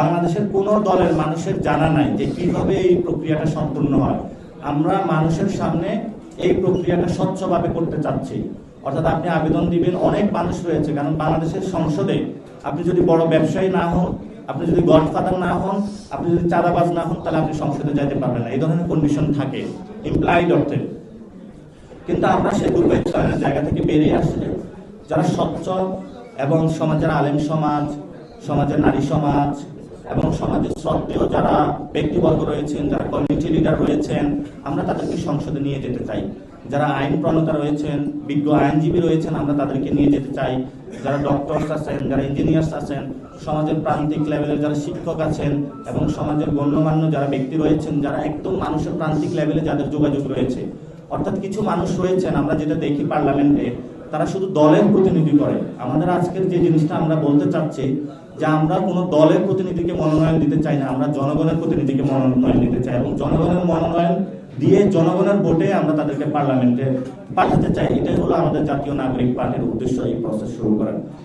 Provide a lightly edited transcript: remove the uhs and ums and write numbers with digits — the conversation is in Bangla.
বাংলাদেশের কোন দলের মানুষের জানা নাই যে কিভাবে এই প্রক্রিয়াটা সম্পূর্ণ হয়। আমরা মানুষের সামনে এই প্রক্রিয়াটা স্বচ্ছভাবে করতে চাচ্ছি। অর্থাৎ আপনি আবেদন দিবেন, অনেক মানুষ রয়েছে, কারণ বাংলাদেশের সংসদে আপনি যদি বড় ব্যবসায়ী না হন, আপনি যদি গডফাদার না হন, আপনি যদি চাঁদাবাজ না হন, তাহলে আপনি সংসদে যাইতে পারবেন না। এই ধরনের কন্ডিশন থাকে ইমপ্লাইড অর্থে। কিন্তু আমরা সে দুর্বৃত্তায়নের জায়গা থেকে বেরিয়ে আসলে যারা স্বচ্ছ এবং সমাজের আলেম সমাজ, সমাজের নারী সমাজ এবং সমাজের শ্রদ্ধেয় যারা ব্যক্তিবর্গ রয়েছেন, যারা কমিউনিটি লিডার রয়েছেন, আমরা তাদেরকে সংসদে নিয়ে যেতে চাই। যারা আইন প্রণেতা রয়েছেন, বিজ্ঞ আইনজীবী রয়েছেন, আমরা তাদেরকে নিয়ে যেতে চাই। যারা ডক্টরস আছেন, যারা ইঞ্জিনিয়ার্স আছেন, সমাজের প্রান্তিক লেভেলের যারা শিক্ষক আছেন এবং সমাজের গণ্যমান্য যারা ব্যক্তি রয়েছেন, যারা একদম মানুষের প্রান্তিক লেভেলে যাদের যোগাযোগ রয়েছে। অর্থাৎ কিছু মানুষ রয়েছেন, আমরা যেটা দেখি পার্লামেন্টে, তারা শুধু দলের প্রতিনিধি করে। আমাদের আজকের যে জিনিসটা আমরা বলতে চাচ্ছি যে আমরা কোনো দলের প্রতিনিধিকে মনোনয়ন দিতে চাই না, আমরা জনগণের প্রতিনিধিকে মনোনয়ন দিতে চাই এবং জনগণের মনোনয়ন দিয়ে জনগণের ভোটে আমরা তাদেরকে পার্লামেন্টে পাঠাতে চাই। এটাই হলো আমাদের জাতীয় নাগরিক পার্টির উদ্দেশ্য এই প্রসেস শুরু করার।